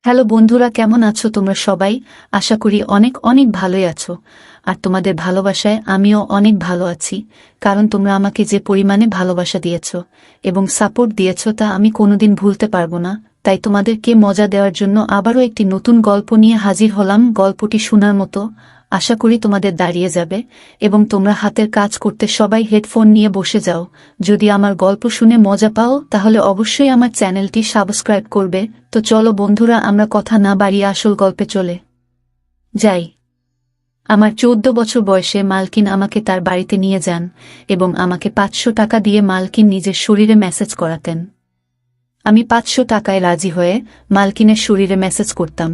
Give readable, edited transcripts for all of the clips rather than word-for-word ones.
Hello বন্ধুরা, কেমন আছো তোমরা সবাই? আশা করি অনেক অনেক ভালোই আছো। আর তোমাদের ভালোবাসায় আমিও অনেক ভালো আছি, কারণ তোমরা আমাকে যে পরিমাণে ভালোবাসা দিয়েছো এবং সাপোর্ট দিয়েছো তা আমি কোনোদিন ভুলতে পারবো না। তাই তোমাদেরকে মজা দেওয়ার জন্য আবারও একটি নতুন গল্প নিয়ে হাজির হলাম। গল্পটি শোনার মতো, আশা করি তোমাদের দাঁড়িয়ে যাবে এবং তোমরা হাতের কাজ করতে সবাই হেডফোন নিয়ে বসে যাও। যদি আমার গল্প শুনে মজা পাও তাহলে অবশ্যই আমার চ্যানেলটি সাবস্ক্রাইব করবে। তো চলো বন্ধুরা, আমরা কথা না বাড়িয়ে আসল গল্পে চলে যাই। আমার 14 বছর বয়সে মালকিন আমাকে তার বাড়িতে নিয়ে যান এবং আমাকে 500 টাকা দিয়ে মালকিন নিজের শরীরে ম্যাসেজ করাতেন। আমি 500 টাকায় রাজি হয়ে মালকিনের শরীরে ম্যাসেজ করতাম।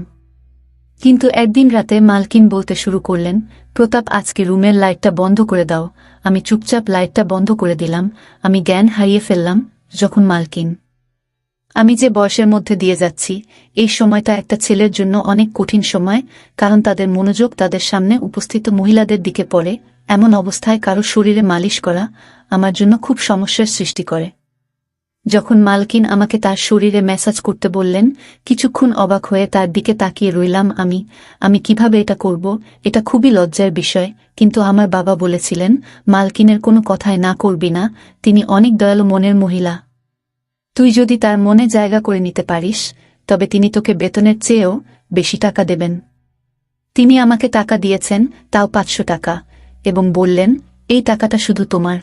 কিন্তু একদিন রাতে মালকিন বলতে শুরু করলেন, প্রতাপ, আজকে রুমের লাইটটা বন্ধ করে দাও। আমি চুপচাপ লাইটটা বন্ধ করে দিলাম। আমি জ্ঞান হারিয়ে ফেললাম যখন মালকিন, আমি যে বয়সের মধ্যে দিয়ে যাচ্ছি, এই সময়টা একটা ছেলের জন্য অনেক কঠিন সময়, কারণ তাদের মনোযোগ তাদের সামনে উপস্থিত মহিলাদের দিকে পড়ে। এমন অবস্থায় কারো শরীরে মালিশ করা আমার জন্য খুব সমস্যার সৃষ্টি করে। যখন মালকিন আমাকে তার শরীরে ম্যাসাজ করতে বললেন, কিছুক্ষণ অবাক হয়ে তার দিকে তাকিয়ে রইলাম। আমি কিভাবে এটা করব? এটা খুবই লজ্জার বিষয়। কিন্তু আমার বাবা বলেছিলেন, মালকিনের কোনো কথায় না করবি না, তিনি অনেক দয়ালু মনের মহিলা। তুই যদি তার মনে জায়গা করে নিতে পারিস, তবে তিনি তোকে বেতনের চেয়েও বেশি টাকা দেবেন। তিনি আমাকে টাকা দিয়েছেন, তাও 500 টাকা, এবং বললেন, এই টাকাটা শুধু তোমার।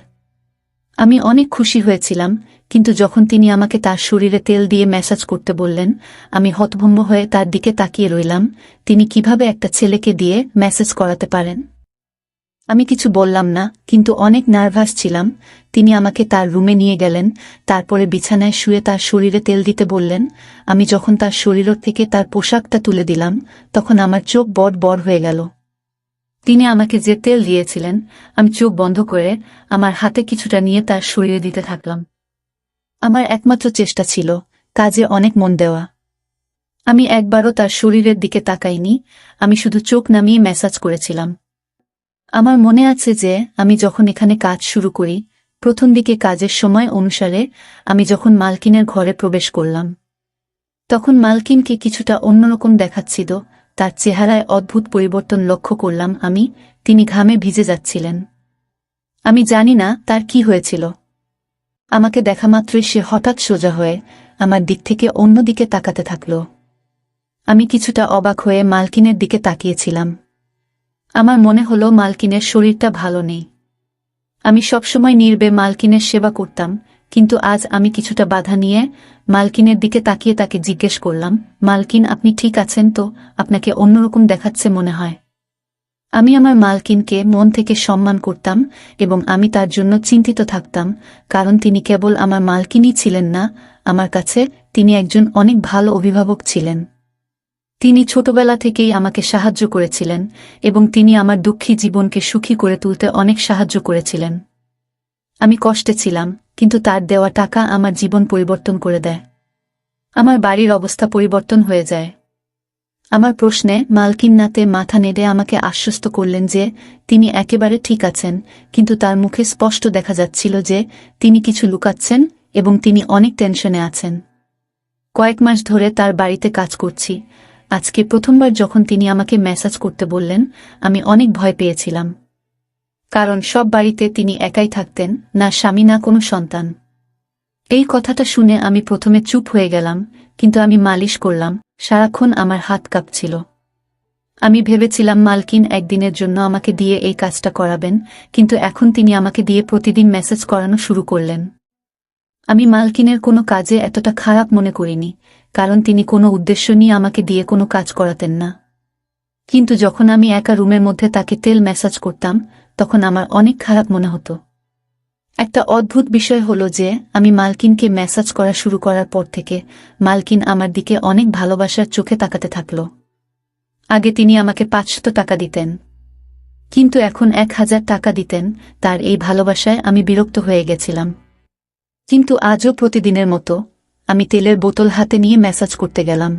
আমি অনেক খুশি হয়েছিলাম, কিন্তু যখন তিনি আমাকে তার শরীরে তেল দিয়ে ম্যাসাজ করতে বললেন, আমি হতভম্ব হয়ে তার দিকে তাকিয়ে রইলাম। তিনি কিভাবে একটা ছেলেকে দিয়ে ম্যাসাজ করাতে পারেন? আমি কিছু বললাম না, কিন্তু অনেক নার্ভাস ছিলাম। তিনি আমাকে তার রুমে নিয়ে গেলেন, তারপরে বিছানায় শুয়ে তার শরীরে তেল দিতে বললেন। আমি যখন তার শরীর থেকে তার পোশাকটা তুলে দিলাম, তখন আমার চোখ বড় বড় হয়ে গেল। তিনি আমাকে যে তেল দিয়েছিলেন, আমি চোখ বন্ধ করে আমার হাতে কিছুটা নিয়ে তার শরীরে দিতে থাকলাম। আমার একমাত্র চেষ্টা ছিল কাজে অনেক মন দেওয়া। আমি একবারও তার শরীরের দিকে তাকাইনি, আমি শুধু চোখ নামিয়ে ম্যাসাজ করেছিলাম। আমার মনে আছে যে আমি যখন এখানে কাজ শুরু করি, প্রথম দিকে কাজের সময় অনুসারে আমি যখন মালকিনের ঘরে প্রবেশ করলাম, তখন মালকিনকে কিছুটা অন্যরকম দেখাচ্ছিল। তার চেহারায় অদ্ভুত পরিবর্তন লক্ষ্য করলাম আমি। তিনি ঘামে ভিজে যাচ্ছিলেন। আমি জানি না তার কি হয়েছিল। আমাকে দেখামাত্রই সে হঠাৎ সোজা হয়ে আমার দিক থেকে অন্যদিকে তাকাতে থাকল। আমি কিছুটা অবাক হয়ে মালকিনের দিকে তাকিয়েছিলাম। আমার মনে হলো মালকিনের শরীরটা ভালো নেই। আমি সবসময় নীরবে মালকিনের সেবা করতাম, কিন্তু আজ আমি কিছুটা বাধা নিয়ে মালকিনের দিকে তাকিয়ে তাকে জিজ্ঞেস করলাম, মালকিন, আপনি ঠিক আছেন তো? আপনাকে অন্যরকম দেখাচ্ছে মনে হয়। আমি আমার মালকিনকে মন থেকে সম্মান করতাম এবং আমি তার জন্য চিন্তিত থাকতাম, কারণ তিনি কেবল আমার মালকিনই ছিলেন না, আমার কাছে তিনি একজন অনেক ভালো অভিভাবক ছিলেন। তিনি ছোটবেলা থেকেই আমাকে সাহায্য করেছিলেন এবং তিনি আমার দুঃখী জীবনকে সুখী করে তুলতে অনেক সাহায্য করেছিলেন। আমি কষ্টে ছিলাম, কিন্তু তার দেওয়া টাকা আমার জীবন পরিবর্তন করে দেয়। আমার বাড়ির অবস্থা পরিবর্তন হয়ে যায়। আমার প্রশ্নে মালকিন নাতে মাথা নেড়ে আমাকে আশ্বস্ত করলেন যে তিনি একেবারে ঠিক আছেন, কিন্তু তার মুখে স্পষ্ট দেখা যাচ্ছিল যে তিনি কিছু লুকাচ্ছেন এবং তিনি অনেক টেনশনে আছেন। কয়েক মাস ধরে তার বাড়িতে কাজ করছি। আজকে প্রথমবার যখন তিনি আমাকে ম্যাসাজ করতে বললেন, আমি অনেক ভয় পেয়েছিলাম, কারণ সব বাড়িতে তিনি একাই থাকতেন, না স্বামী না কোনো সন্তান। এই কথাটা শুনে আমি প্রথমে চুপ হয়ে গেলাম, কিন্তু আমি মালিশ করলাম, সারাক্ষণ আমার হাত কাঁপছিল। আমি ভেবেছিলাম মালকিন একদিনের জন্য আমাকে দিয়ে এই কাজটা করাবেন, কিন্তু এখন তিনি আমাকে দিয়ে প্রতিদিন মেসেজ করানো শুরু করলেন। আমি মালকিনের কোনো কাজে এতটা খারাপ মনে করিনি, কারণ তিনি কোনো উদ্দেশ্য নিয়ে আমাকে দিয়ে কোনো কাজ করাতেন না। কিন্তু যখন আমি একা রুমের মধ্যে তাকে তেল ম্যাসাজ করতাম, তখন আমার অনেক খারাপ মনে হতো। একটা অদ্ভুত বিষয় হলো যে আমি মালকিনকে ম্যাসাজ করা শুরু করার পর থেকে মালকিন আমার দিকে অনেক ভালোবাসার চোখে তাকাতে থাকল। আগে তিনি আমাকে 500 টাকা দিতেন, কিন্তু এখন 1000 টাকা দিতেন। তার এই ভালোবাসায় আমি বিরক্ত হয়ে গেছিলাম। কিন্তু আজও প্রতিদিনের মতো আমি তেলের বোতল হাতে নিয়ে ম্যাসাজ করতে গেলাম।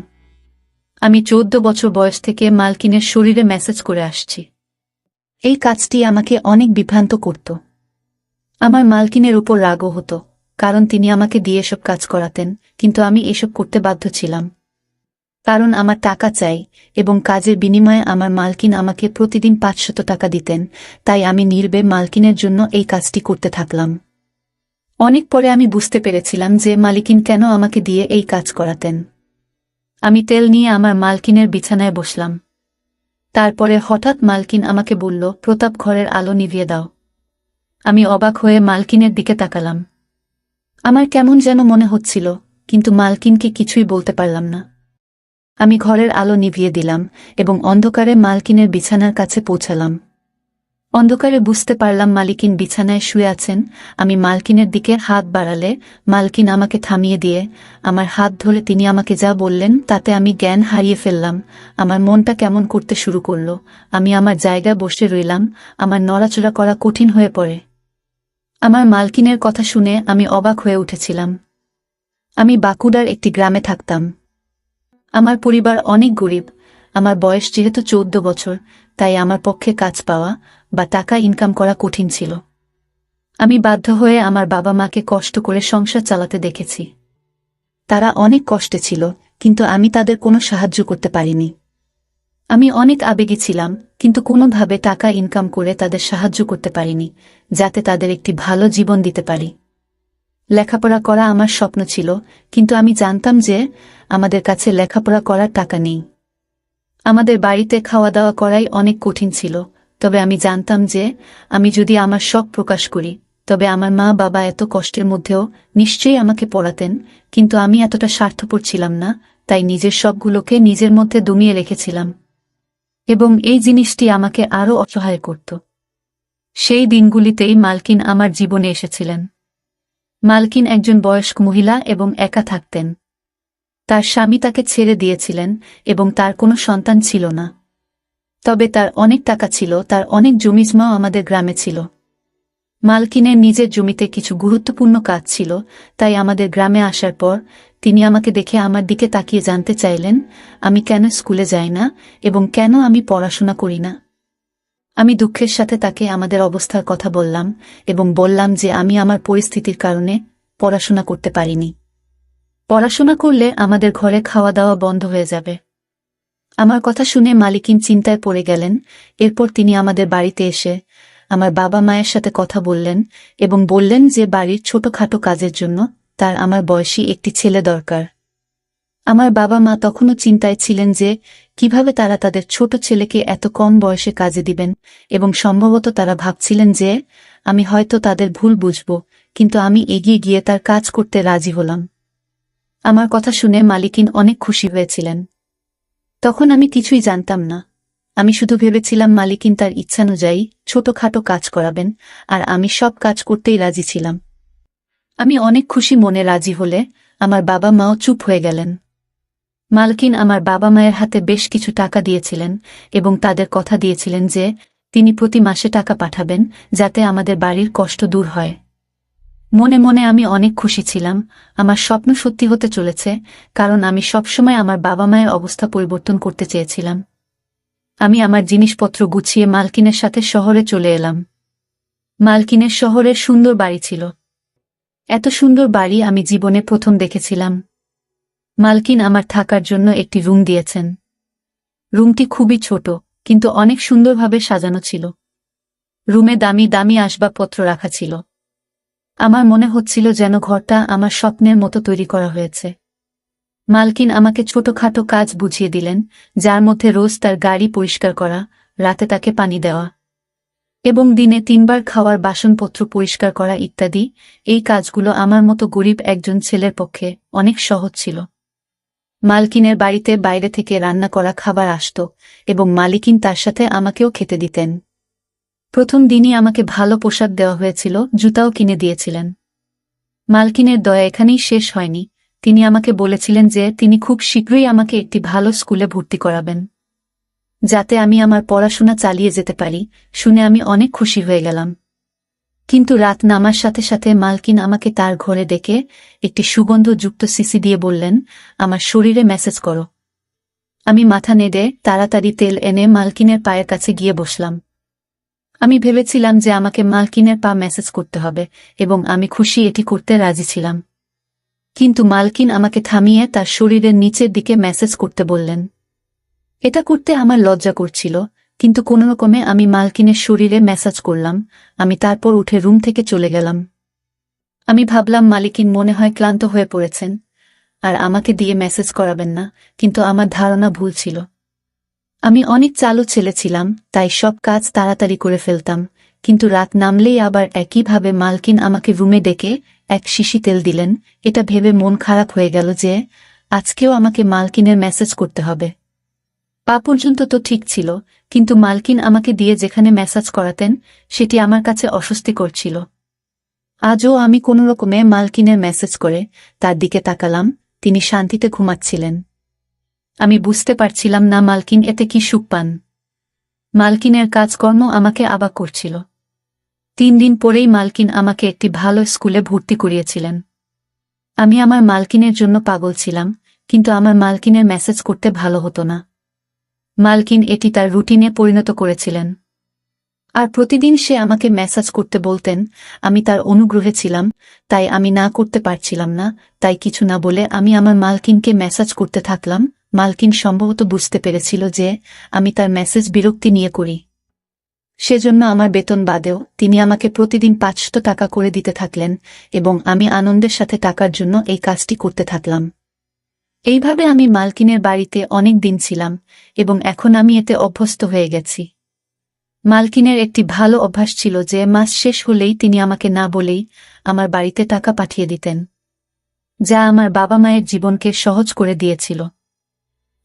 আমি 14 বছর বয়স থেকে মালকিনের শরীরে ম্যাসাজ করে আসছি। এই কাজটি আমাকে অনেক বিভ্রান্ত করত। আমার মালকিনের উপর রাগও হতো, কারণ তিনি আমাকে দিয়ে এসব কাজ করাতেন, কিন্তু আমি এসব করতে বাধ্য ছিলাম। কারণ আমার টাকা চাই এবং কাজের বিনিময়ে আমার মালকিন আমাকে প্রতিদিন 500 টাকা দিতেন, তাই আমি নির্বে মালকিনের জন্য এই কাজটি করতে থাকলাম। অনেক পরে আমি বুঝতে পেরেছিলাম যে মালিকিন কেন আমাকে দিয়ে এই কাজ করাতেন। আমি তেল নিয়ে আমার মালকিনের বিছানায় বসলাম। তারপরে হঠাৎ মালকিন আমাকে বলল, প্রতাপ, ঘরের আলো নিভিয়ে দাও। আমি অবাক হয়ে মালকিনের দিকে তাকালাম। আমার কেমন যেন মনে হচ্ছিল, কিন্তু মালকিনকে কিছুই বলতে পারলাম না। আমি ঘরের আলো নিভিয়ে দিলাম এবং অন্ধকারে মালকিনের বিছানার কাছে পৌঁছালাম। অন্ধকারে বুঝতে পারলাম মালকিন বিছানায় শুয়ে আছেন। আমি মালকিনের দিকে হাত বাড়ালে মালকিন আমাকে থামিয়ে দিয়ে আমার হাত ধরে তিনি আমাকে যা বললেন তাতে আমি জ্ঞান হারিয়ে ফেললাম। আমার মনটা কেমন করতে শুরু করল। আমি আমার জায়গায় বসে রইলাম। আমার নড়াচড়া করা কঠিন হয়ে পড়ে। আমার মালকিনের কথা শুনে আমি অবাক হয়ে উঠেছিলাম। আমি বাঁকুড়ার একটি গ্রামে থাকতাম। আমার পরিবার অনেক গরিব। আমার বয়স যেহেতু 14 বছর, তাই আমার পক্ষে কাজ পাওয়া বা টাকা ইনকাম করা কঠিন ছিল। আমি বাধ্য হয়ে আমার বাবা মাকে কষ্ট করে সংসার চালাতে দেখেছি। তারা অনেক কষ্টে ছিল, কিন্তু আমি তাদের কোনো সাহায্য করতে পারিনি। আমি অনেক আবেগী ছিলাম, কিন্তু কোনোভাবে টাকা ইনকাম করে তাদের সাহায্য করতে পারিনি, যাতে তাদের একটি ভালো জীবন দিতে পারি। লেখাপড়া করা আমার স্বপ্ন ছিল, কিন্তু আমি জানতাম যে আমাদের কাছে লেখাপড়া করার টাকা নেই। আমাদের বাড়িতে খাওয়া দাওয়া করাই অনেক কঠিন ছিল, তবে আমি জানতাম যে আমি যদি আমার শখ প্রকাশ করি তবে আমার মা বাবা এত কষ্টের মধ্যেও নিশ্চয়ই আমাকে পড়াতেন। কিন্তু আমি এতটা স্বার্থপর ছিলাম না, তাই নিজের শখগুলোকে নিজের মধ্যে দমিয়ে রেখেছিলাম এবং এই জিনিসটি আমাকে আরও অসহায় করত। সেই দিনগুলিতেই মালকিন আমার জীবনে এসেছিলেন। মালকিন একজন বয়স্ক মহিলা এবং একা থাকতেন। তার স্বামী তাকে ছেড়ে দিয়েছিলেন এবং তার কোনো সন্তান ছিল না। তবে তার অনেক টাকা ছিল, তার অনেক জমিজমাও আমাদের গ্রামে ছিল। মালকিনের নিজের জমিতে কিছু গুরুত্বপূর্ণ কাজ ছিল, তাই আমাদের গ্রামে আসার পর তিনি আমাকে দেখে আমার দিকে তাকিয়ে জানতে চাইলেন আমি কেন স্কুলে যাই না এবং কেন আমি পড়াশোনা করি না। আমি দুঃখের সাথে তাকে আমাদের অবস্থার কথা বললাম এবং বললাম যে আমি আমার পরিস্থিতির কারণে পড়াশোনা করতে পারিনি। পড়াশোনা করলে আমাদের ঘরে খাওয়া দাওয়া বন্ধ হয়ে যাবে। আমার কথা শুনে মালিকিন চিন্তায় পড়ে গেলেন। এরপর তিনি আমাদের বাড়িতে এসে আমার বাবা মায়ের সাথে কথা বললেন এবং বললেন যে বাড়ির ছোটখাটো কাজের জন্য তার আমার বয়সী একটি ছেলে দরকার। আমার বাবা মা তখনও চিন্তায় ছিলেন যে কিভাবে তারা তাদের ছোট ছেলেকে এত কম বয়সে কাজে দিবেন এবং সম্ভবত তারা ভাবছিলেন যে আমি হয়তো তাদের ভুল বুঝব, কিন্তু আমি এগিয়ে গিয়ে তার কাজ করতে রাজি হলাম। আমার কথা শুনে মালিকিন অনেক খুশি হয়েছিলেন। তখন আমি কিছুই জানতাম না। আমি শুধু ভেবেছিলাম মালিকিন তার ইচ্ছানুযায়ী ছোটখাটো কাজ করাবেন আর আমি সব কাজ করতেই রাজি ছিলাম। আমি অনেক খুশি মনে রাজি হলে আমার বাবা মাও চুপ হয়ে গেলেন। মালকিন আমার বাবা মায়ের হাতে বেশ কিছু টাকা দিয়েছিলেন এবং তাদের কথা দিয়েছিলেন যে তিনি প্রতি মাসে টাকা পাঠাবেন, যাতে আমাদের বাড়ির কষ্ট দূর হয়। মনে মনে আমি অনেক খুশি ছিলাম। আমার স্বপ্ন সত্যি হতে চলেছে, কারণ আমি সবসময় আমার বাবা মায়ের অবস্থা পরিবর্তন করতে চেয়েছিলাম। আমি আমার জিনিসপত্র গুছিয়ে মালকিনের সাথে শহরে চলে এলাম। মালকিনের শহরের সুন্দর বাড়ি ছিল। এত সুন্দর বাড়ি আমি জীবনে প্রথম দেখেছিলাম। মালকিন আমার থাকার জন্য একটি রুম দিয়েছেন। রুমটি খুবই ছোট, কিন্তু অনেক সুন্দরভাবে সাজানো ছিল। রুমে দামি দামি আসবাবপত্র রাখা ছিল। আমার মনে হচ্ছিল যেন ঘরটা আমার স্বপ্নের মতো তৈরি করা হয়েছে। মালকিন আমাকে ছোটখাটো কাজ বুঝিয়ে দিলেন, যার মধ্যে রোজ তার গাড়ি পরিষ্কার করা, রাতে তাকে পানি দেওয়া এবং দিনে 3 বার খাওয়ার বাসনপত্র পরিষ্কার করা ইত্যাদি। এই কাজগুলো আমার মতো গরিব একজন ছেলের পক্ষে অনেক সহজ ছিল। মালকিনের বাড়িতে বাইরে থেকে রান্না করা খাবার আসত এবং মালিকিন তার সাথে আমাকেও খেতে দিতেন। প্রথম দিনই আমাকে ভালো পোশাক দেওয়া হয়েছিল, জুতাও কিনে দিয়েছিলেন। মালকিনের দয়া এখানেই শেষ হয়নি। তিনি আমাকে বলেছিলেন যে তিনি খুব শীঘ্রই আমাকে একটি ভালো স্কুলে ভর্তি করাবেন, যাতে আমি আমার পড়াশোনা চালিয়ে যেতে পারি। শুনে আমি অনেক খুশি হয়ে গেলাম। কিন্তু রাত নামার সাথে সাথে মালকিন আমাকে তার ঘরে ডেকে একটি সুগন্ধযুক্ত সিসি দিয়ে বললেন, আমার শরীরে মেসেজ করো। আমি মাথা নেড়ে তাড়াতাড়ি তেল এনে মালকিনের পায়ের কাছে গিয়ে বসলাম। আমি ভেবেছিলাম যে আমাকে মালকিনের পা মেসেজ করতে হবে এবং আমি খুশি এটি করতে রাজি ছিলাম। কিন্তু মালকিন আমাকে থামিয়ে তার শরীরের নিচের দিকে মেসেজ করতে বললেন। এটা করতে আমার লজ্জা করছিল, কিন্তু কোনোরকমে আমি মালকিনের শরীরে মেসাজ করলাম। আমি তারপর উঠে রুম থেকে চলে গেলাম। আমি ভাবলাম মালিকিন মনে হয় ক্লান্ত হয়ে পড়েছেন আর আমাকে দিয়ে মেসেজ করাবেন না, কিন্তু আমার ধারণা ভুল ছিল। আমি অনেক চালু ছেলে ছিলাম, তাই সব কাজ তাড়াতাড়ি করে ফেলতাম, কিন্তু রাত নামলেই আবার একইভাবে মালকিন আমাকে রুমে ডেকে এক শিশি তেল দিলেন। এটা ভেবে মন খারাপ হয়ে গেল যে আজকেও আমাকে মালকিনের মেসেজ করতে হবে। পা পর্যন্ত তো ঠিক ছিল, কিন্তু মালকিন আমাকে দিয়ে যেখানে মেসাজ করাতেন সেটি আমার কাছে অস্বস্তিকর ছিল। আজও আমি কোনোরকমে মালকিনের মেসেজ করে তার দিকে তাকালাম। তিনি শান্তিতে ঘুমাচ্ছিলেন। আমি বুঝতে পারছিলাম না মালকিন এতে কি সুখ পান। মালকিনের কাজকর্ম আমাকে অবাক করছিল। 3 দিন পরেই মালকিন আমাকে একটি ভালো স্কুলে ভর্তি করিয়েছিলেন। আমি আমার মালকিনের জন্য পাগল ছিলাম, কিন্তু আমার মালকিনের মেসেজ করতে ভালো হতো না। মালকিন এটি তার রুটিনে পরিণত করেছিলেন, আর প্রতিদিন সে আমাকে মেসেজ করতে বলতেন। আমি তার অনুগ্রহে ছিলাম, তাই আমি না করতে পারছিলাম না। তাই কিছু না বলে আমি আমার মালকিনকে মেসেজ করতে থাকলাম। মালকিন সম্ভবত বুঝতে পেরেছিল যে আমি তার মেসেজ বিরক্তি নিয়ে করি, সেজন্য আমার বেতন বাদেও তিনি আমাকে প্রতিদিন 500 টাকা করে দিতে থাকলেন, এবং আমি আনন্দের সাথে টাকার জন্য এই কাজটি করতে থাকলাম। এইভাবে আমি মালকিনের বাড়িতে অনেক দিন ছিলাম, এবং এখন আমি এতে অভ্যস্ত হয়ে গেছি। মালকিনের একটি ভালো অভ্যাস ছিল যে মাস শেষ হলেই তিনি আমাকে না বলেই আমার বাড়িতে টাকা পাঠিয়ে দিতেন, যা আমার বাবা মায়ের জীবনকে সহজ করে দিয়েছিল।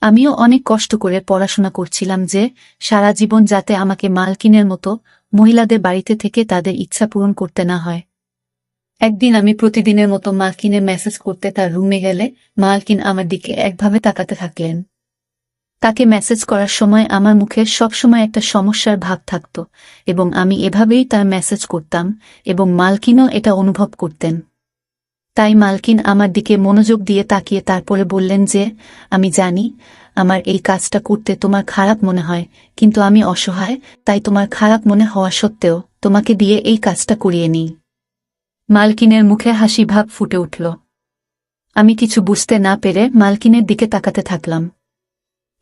আমিও অনেক কষ্ট করে পড়াশোনা করছিলাম যে সারা জীবন যাতে আমাকে মালকিনের মতো মহিলাদের বাড়িতে থেকে তাদের ইচ্ছা পূরণ করতে না হয়। একদিন আমি প্রতিদিনের মতো মালকিনের মেসেজ করতে তার রুমে গেলে মালকিন আমার দিকে একভাবে তাকাতে থাকলেন। তাকে মেসেজ করার সময় আমার মুখে সবসময় একটা সমস্যার ভাব থাকত, এবং আমি এভাবেই তার মেসেজ করতাম, এবং মালকিনও এটা অনুভব করতেন। তাই মালকিন আমার দিকে মনোযোগ দিয়ে তাকিয়ে তারপরে বললেন যে আমি জানি আমার এই কাজটা করতে তোমার খারাপ মনে হয়, কিন্তু আমি অসহায়, তাই তোমার খারাপ মনে হওয়া সত্ত্বেও তোমাকে দিয়ে এই কাজটা করিয়ে নিই। মালকিনের মুখে হাসি ভাব ফুটে উঠল। আমি কিছু বুঝতে না পেরে মালকিনের দিকে তাকাতে থাকলাম।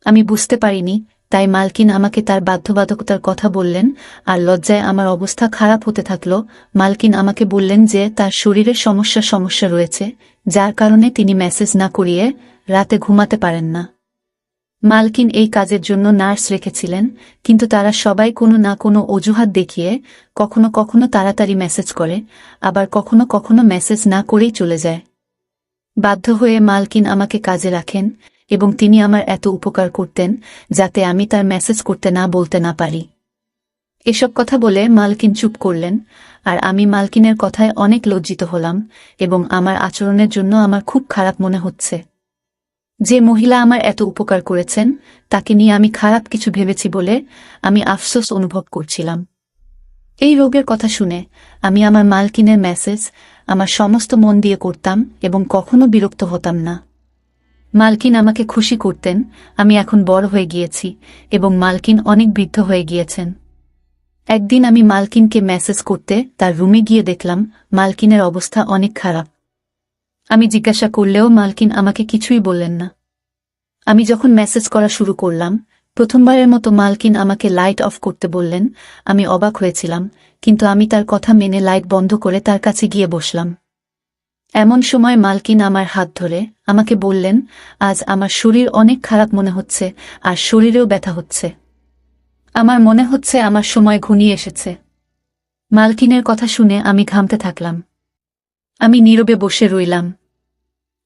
আমি বুঝতে পারিনি, তাই মালকিন আমাকে তার বাধ্যবাধকতার কথা বললেন, আর লজ্জায় আমার অবস্থা খারাপ হতে থাকল। মালকিন আমাকে বললেন যে তার শরীরে সমস্যা রয়েছে, যার কারণে তিনি মেসেজ না করিয়ে রাতে ঘুমাতে পারেন না। মালকিন এই কাজের জন্য নার্স রেখেছিলেন, কিন্তু তারা সবাই কোনো না কোনো অজুহাত দেখিয়ে কখনো কখনো তাড়াতাড়ি মেসেজ করে, আবার কখনো কখনো মেসেজ না করেই চলে যায়। বাধ্য হয়ে মালকিন আমাকে কাজে রাখেন, এবং তিনি আমার এত উপকার করতেন যাতে আমি তার মেসেজ করতে না বলতে না পারি। এসব কথা বলে মালকিন চুপ করলেন, আর আমি মালকিনের কথায় অনেক লজ্জিত হলাম, এবং আমার আচরণের জন্য আমার খুব খারাপ মনে হচ্ছে। যে মহিলা আমার এত উপকার করেছেন তাকে নিয়ে আমি খারাপ কিছু ভেবেছি বলে আমি আফসোস অনুভব করছিলাম। এই রোগের কথা শুনে আমি আমার মালকিনের মেসেজ আমার সমস্ত মন দিয়ে করতাম এবং কখনো বিরক্ত হতাম না। মালকিন আমাকে খুশি করতেন। আমি এখন বড় হয়ে গিয়েছি এবং মালকিন অনেক বৃদ্ধ হয়ে গিয়েছেন। একদিন আমি মালকিনকে মেসেজ করতে তার রুমে গিয়ে দেখলাম মালকিনের অবস্থা অনেক খারাপ। আমি জিজ্ঞাসা করলেও মালকিন আমাকে কিছুই বললেন না। আমি যখন মেসেজ করা শুরু করলাম, প্রথমবারের মতো মালকিন আমাকে লাইট অফ করতে বললেন। আমি অবাক হয়েছিলাম, কিন্তু আমি তার কথা মেনে লাইট বন্ধ করে তার কাছে গিয়ে বসলাম। এমন সময় মালকিন আমার হাত ধরে আমাকে বললেন, আজ আমার শরীর অনেক খারাপ মনে হচ্ছে, আর শরীরেও ব্যথা হচ্ছে। আমার মনে হচ্ছে আমার সময় ঘনিয়ে এসেছে। মালকিনের কথা শুনে আমি ঘামতে থাকলাম। আমি নীরবে বসে রইলাম।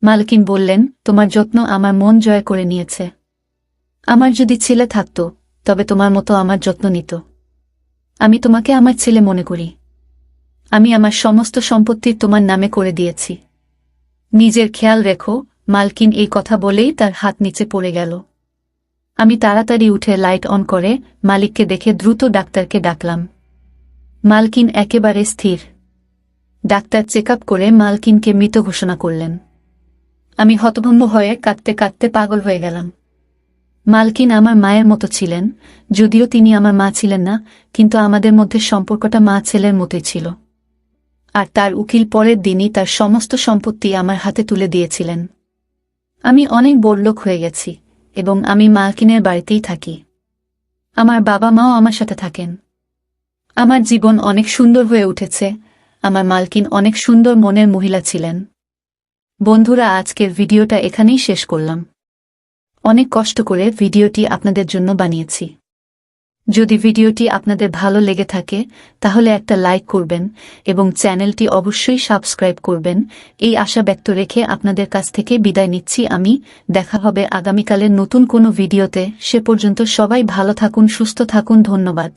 মালকিন বললেন, তোমার যত্ন আমার মন জয় করে নিয়েছে। আমার যদি ছেলে থাকত তবে তোমার মতো আমার যত্ন নিত। আমি তোমাকে আমার ছেলে মনে করি। আমি আমার সমস্ত সম্পত্তি তোমার নামে করে দিয়েছি। নিজের খেয়াল রেখো। মালকিন এই কথা বলেই তার হাত নিচে পড়ে গেল। আমি তাড়াতাড়ি উঠে লাইট অন করে মালিককে দেখে দ্রুত ডাক্তারকে ডাকলাম। মালকিন একেবারে স্থির। ডাক্তার চেক আপ করে মালকিনকে মৃত ঘোষণা করলেন। আমি হতভম্ব হয়ে কাঁদতে কাঁদতে পাগল হয়ে গেলাম। মালকিন আমার মায়ের মতো ছিলেন, যদিও তিনি আমার মা ছিলেন না, কিন্তু আমাদের মধ্যে সম্পর্কটা মা ছেলের মতোই ছিল। আর তার উকিল পরের দিনই তার সমস্ত সম্পত্তি আমার হাতে তুলে দিয়েছিলেন। আমি অনেক বড়লোক হয়ে গেছি এবং আমি মালকিনের বাড়িতেই থাকি। আমার বাবা মাও আমার সাথে থাকেন। আমার জীবন অনেক সুন্দর হয়ে উঠেছে। আমার মালকিন অনেক সুন্দর মনের মহিলা ছিলেন। বন্ধুরা, আজকের ভিডিওটা এখানেই শেষ করলাম। অনেক কষ্ট করে ভিডিওটি আপনাদের জন্য বানিয়েছি। যদি ভিডিওটি আপনাদের ভালো লেগে থাকে তাহলে একটা লাইক করবেন এবং চ্যানেলটি অবশ্যই সাবস্ক্রাইব করবেন। এই আশা ব্যক্ত রেখে আপনাদের কাছ থেকে বিদায় নিচ্ছি আমি। দেখা হবে আগামীকালের নতুন কোনো ভিডিওতে। সে পর্যন্ত সবাই ভালো থাকুন, সুস্থ থাকুন। ধন্যবাদ।